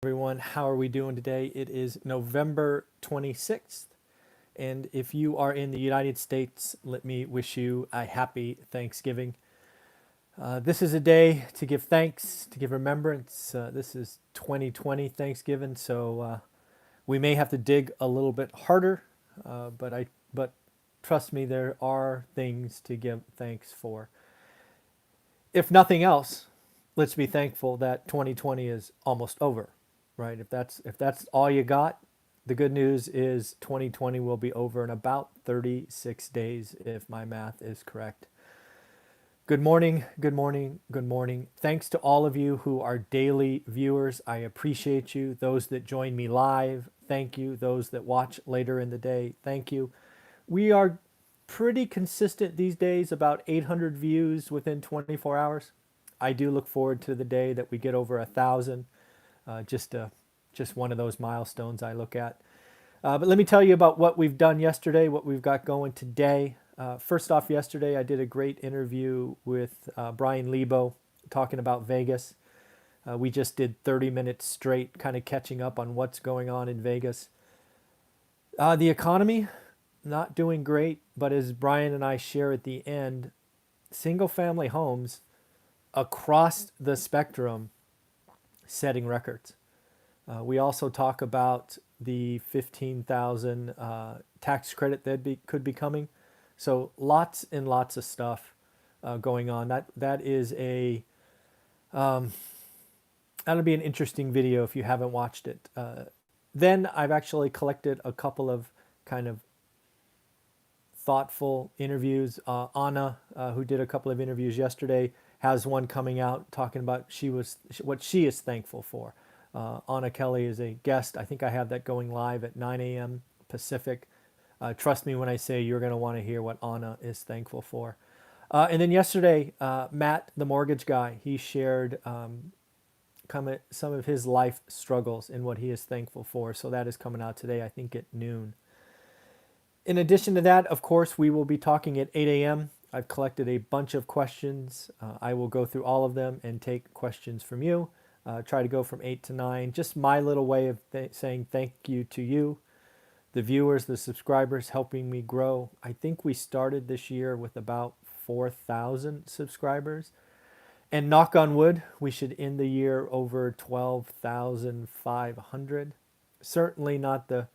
Everyone. How are we doing today? It is November 26th. And if you are in the United States, let me wish you a happy Thanksgiving. This is a day to give thanks, to give remembrance. This is 2020 Thanksgiving, so we may have to dig a little bit harder, but trust me, there are things to give thanks for. If nothing else, let's be thankful that 2020 is almost over, right? If that's all you got, the good news is 2020 will be over in about 36 days if my math is correct. Good morning, good morning, good morning. Thanks to all of you who are daily viewers. I appreciate you. Those that join me live, thank you. Those that watch later in the day, thank you. We are pretty consistent these days, about 800 views within 24 hours. I do look forward to the day that we get over 1,000. Just one of those milestones I look at. But let me tell you about what we've done yesterday, what we've got going today. First off, yesterday I did a great interview with Brian Lebo talking about Vegas. We just did 30 minutes straight, kind of catching up on what's going on in Vegas. The economy, not doing great, but as Brian and I share at the end, single family homes across the spectrum setting records. We also talk about the 15,000 tax credit that could be coming. So lots and lots of stuff going on. That is that'll be an interesting video if you haven't watched it. Then I've actually collected a couple of kind of thoughtful interviews. Anna, who did a couple of interviews yesterday, has one coming out talking about what she is thankful for. Anna Kelly is a guest. I think I have that going live at 9 a.m. Pacific. Trust me when I say you're going to want to hear what Anna is thankful for. And then yesterday, Matt, the mortgage guy, he shared some of his life struggles and what he is thankful for. So that is coming out today, I think at noon. In addition to that, of course, we will be talking at 8 a.m. I've collected a bunch of questions. I will go through all of them and take questions from you. Try to go from 8 to 9. Just my little way of saying thank you to you, the viewers, the subscribers, helping me grow. I think we started this year with about 4,000 subscribers. And knock on wood, we should end the year over 12,500. Certainly not the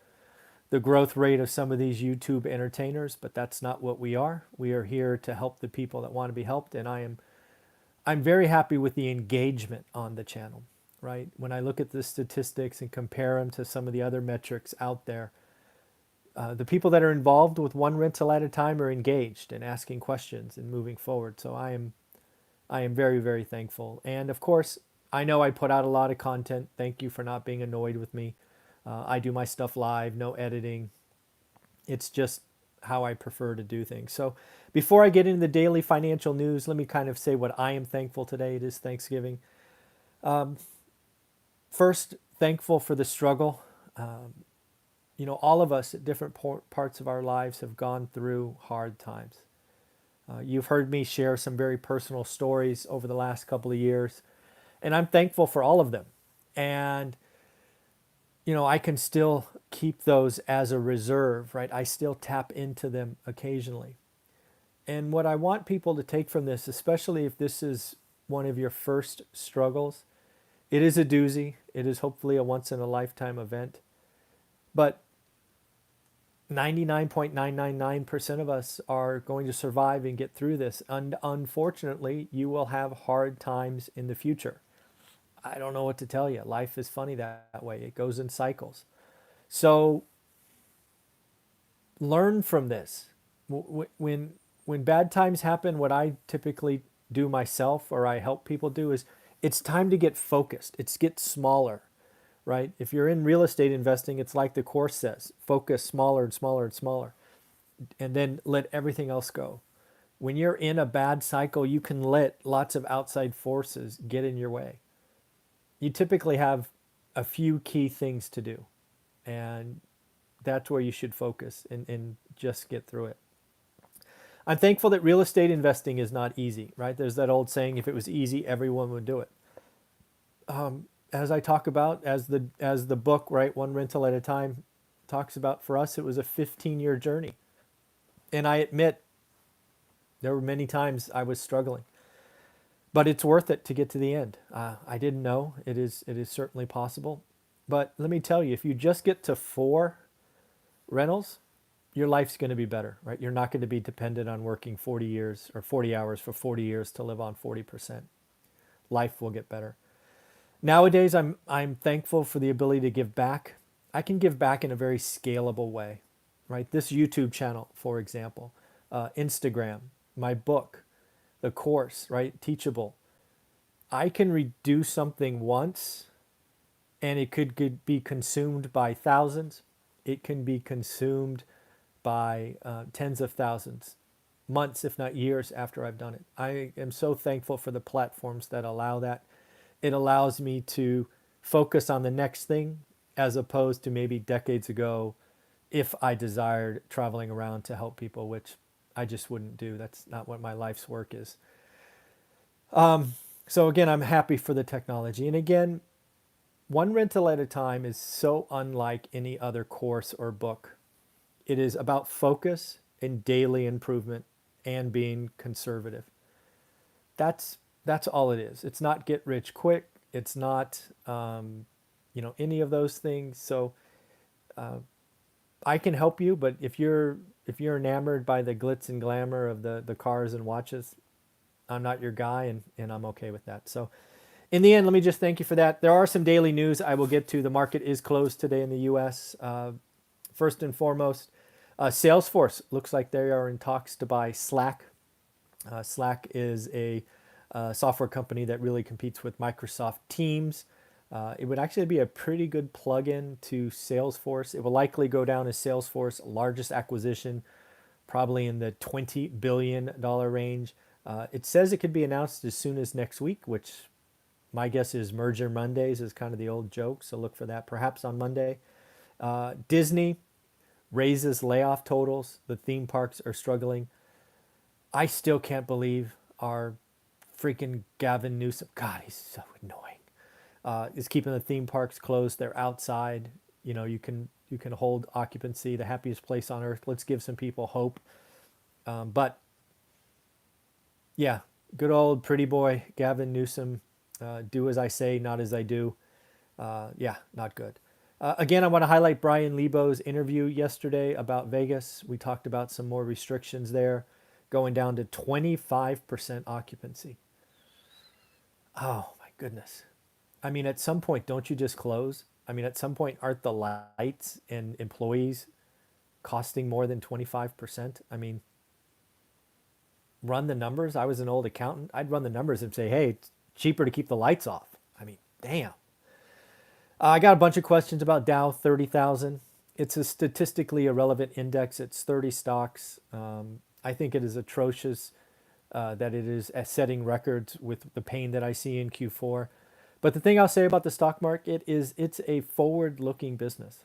growth rate of some of these YouTube entertainers, but that's not what we are. We are here to help the people that want to be helped, and I'm very happy with the engagement on the channel, right? When I look at the statistics and compare them to some of the other metrics out there, the people that are involved with one rental at a time are engaged and asking questions and moving forward. So I am very, very thankful. And of course, I know I put out a lot of content. Thank you for not being annoyed with me. I do my stuff live, no editing. It's just how I prefer to do things. So before I get into the daily financial news, let me kind of say what I am thankful today. It is Thanksgiving. First, thankful for the struggle. All of us at different parts of our lives have gone through hard times. You've heard me share some very personal stories over the last couple of years, and I'm thankful for all of them. And I can still keep those as a reserve, right? I still tap into them occasionally. And what I want people to take from this, especially if this is one of your first struggles, it is a doozy. It is hopefully a once in a lifetime event. But 99.999% of us are going to survive and get through this. And unfortunately, you will have hard times in the future. I don't know what to tell you. Life is funny that way. It goes in cycles. So learn from this. When bad times happen, what I typically do myself or I help people do is it's time to get focused. It's get smaller, right? If you're in real estate investing, it's like the course says, focus smaller and smaller and smaller, and then let everything else go. When you're in a bad cycle, you can let lots of outside forces get in your way. You typically have a few key things to do, and that's where you should focus and just get through it. I'm thankful that real estate investing is not easy, right? There's that old saying, if it was easy, everyone would do it. as I talk about, as the book, right, One Rental at a Time, talks about, for us, it was a 15-year journey. And I admit there were many times I was struggling, but it's worth it to get to the end. I didn't know. It is certainly possible. But let me tell you, if you just get to 4 rentals, your life's going to be better, right? You're not going to be dependent on working 40 years or 40 hours for 40 years to live on 40%. Life will get better. Nowadays, I'm thankful for the ability to give back. I can give back in a very scalable way, right? This YouTube channel, for example, Instagram, my book, the course, right? Teachable. I can redo something once and it could be consumed by thousands. It can be consumed by tens of thousands, months, if not years after I've done it. I am so thankful for the platforms that allow that. It allows me to focus on the next thing as opposed to maybe decades ago if I desired traveling around to help people, which I just wouldn't do. That's not what my life's work is. So again, I'm happy for the technology. And again, One Rental at a Time is so unlike any other course or book. It is about focus and daily improvement and being conservative. That's all it is. It's not get rich quick. It's not any of those things. So I can help you, but if you're enamored by the glitz and glamour of the cars and watches, I'm not your guy, and I'm okay with that. So in the end, let me just thank you for that. There are some daily news I will get to. The market is closed today in the U.S. First and foremost, Salesforce looks like they are in talks to buy Slack. Slack is a software company that really competes with Microsoft Teams. It would actually be a pretty good plug-in to Salesforce. It will likely go down as Salesforce's largest acquisition, probably in the $20 billion range. It says it could be announced as soon as next week, which my guess is Merger Mondays is kind of the old joke, so look for that perhaps on Monday. Disney raises layoff totals. The theme parks are struggling. I still can't believe our freaking Gavin Newsom, God, he's so annoying, is keeping the theme parks closed. They're outside. You can hold occupancy, the happiest place on earth. Let's give some people hope. But yeah, good old pretty boy Gavin Newsom. Do as I say, not as I do. Yeah, not good. Again, I want to highlight Brian Lebo's interview yesterday about Vegas. We talked about some more restrictions there, going down to 25% occupancy. Oh my goodness. I mean, at some point, don't you just close? I mean, at some point, aren't the lights and employees costing more than 25%? I mean, run the numbers. I was an old accountant. I'd run the numbers and say, hey, it's cheaper to keep the lights off. I mean, damn. I got a bunch of questions about Dow 30,000. It's a statistically irrelevant index. It's 30 stocks. I think it is atrocious that it is setting records with the pain that I see in Q4. But the thing I'll say about the stock market is it's a forward-looking business.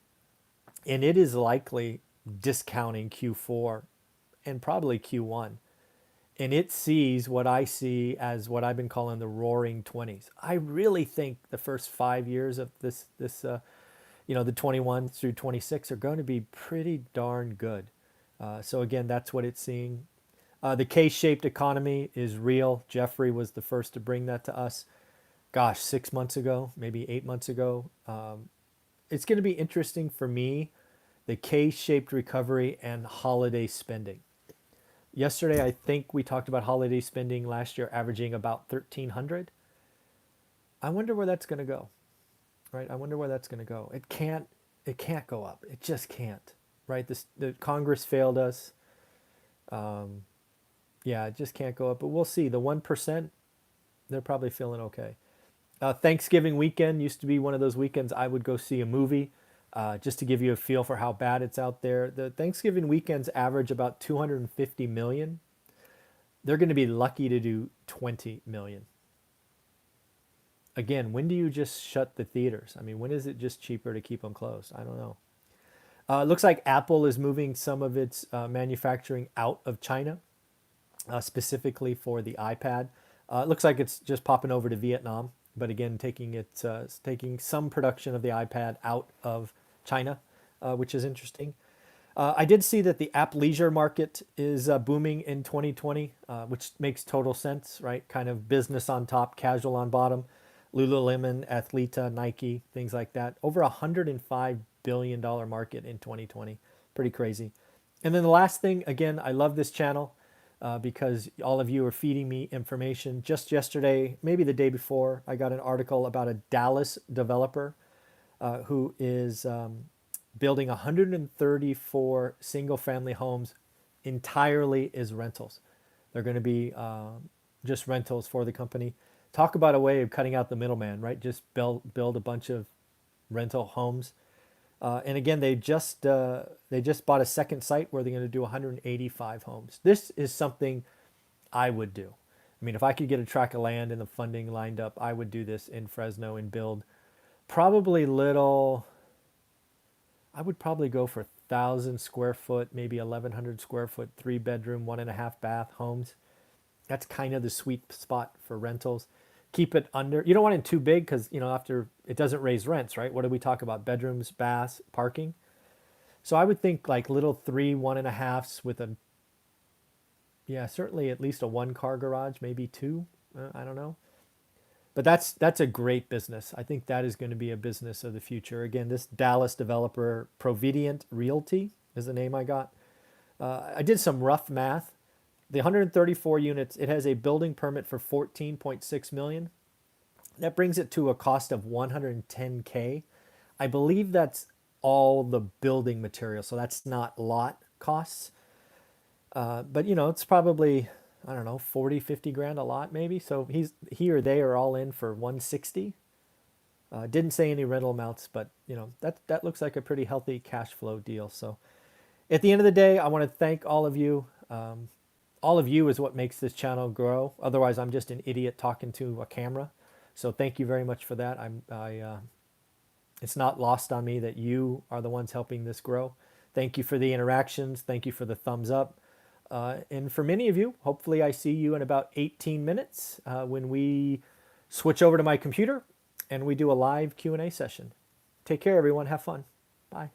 And it is likely discounting Q4 and probably Q1. And it sees what I see as what I've been calling the roaring 20s. I really think the first 5 years of this the 21 through 26 are going to be pretty darn good. So again, that's what it's seeing. The K-shaped economy is real. Jeffrey was the first to bring that to us. Gosh, 6 months ago, maybe 8 months ago. It's going to be interesting for me, the K-shaped recovery and holiday spending. Yesterday, I think we talked about holiday spending last year averaging about 1,300. I wonder where that's going to go, right? I wonder where that's going to go. It can't go up. It just can't, right? The Congress failed us. Yeah, it just can't go up. But we'll see. The 1%, they're probably feeling okay. Thanksgiving weekend used to be one of those weekends I would go see a movie. Just to give you a feel for how bad it's out there, the Thanksgiving weekends average about 250 million. They're going to be lucky to do 20 million. Again, when do you just shut the theaters? I mean, when is it just cheaper to keep them closed? I don't know. It looks like Apple is moving some of its manufacturing out of China, specifically for the iPad. It looks like it's just popping over to Vietnam. but again, taking some production of the iPad out of China, which is interesting. I did see that the athleisure market is booming in 2020, which makes total sense, right? Kind of business on top, casual on bottom. Lululemon, Athleta, Nike, things like that. Over $105 billion market in 2020. Pretty crazy. And then the last thing, again, I love this channel because all of you are feeding me information. Just yesterday, maybe the day before, I got an article about a Dallas developer who is building 134 single-family homes entirely as rentals. They're going to be just rentals for the company. Talk about a way of cutting out the middleman, right? Just build a bunch of rental homes. And again, they just bought a second site where they're going to do 185 homes. This is something I would do. I mean, if I could get a tract of land and the funding lined up, I would do this in Fresno and build probably little. I would probably go for 1,000 square foot, maybe 1,100 square foot, 3-bedroom, 1.5 bath homes. That's kind of the sweet spot for rentals. Keep it under. You don't want it too big because, after it doesn't raise rents, right? What do we talk about? Bedrooms, baths, parking. So I would think like little 3 1.5s with certainly at least a 1-car garage, maybe 2. I don't know. But that's a great business. I think that is going to be a business of the future. Again, this Dallas developer, Providient Realty is the name I got. I did some rough math. The 134 units, it has a building permit for 14.6 million. That brings it to a cost of 110K. I believe that's all the building material, so that's not lot costs. But it's probably, I don't know, 40, 50 grand a lot maybe. So he or they are all in for 160. Didn't say any rental amounts, but that looks like a pretty healthy cash flow deal. So at the end of the day, I want to thank all of you. All of you is what makes this channel grow. Otherwise, I'm just an idiot talking to a camera. So thank you very much for that. It's not lost on me that you are the ones helping this grow. Thank you for the interactions. Thank you for the thumbs up. And for many of you, hopefully I see you in about 18 minutes when we switch over to my computer and we do a live Q&A session. Take care, everyone. Have fun. Bye.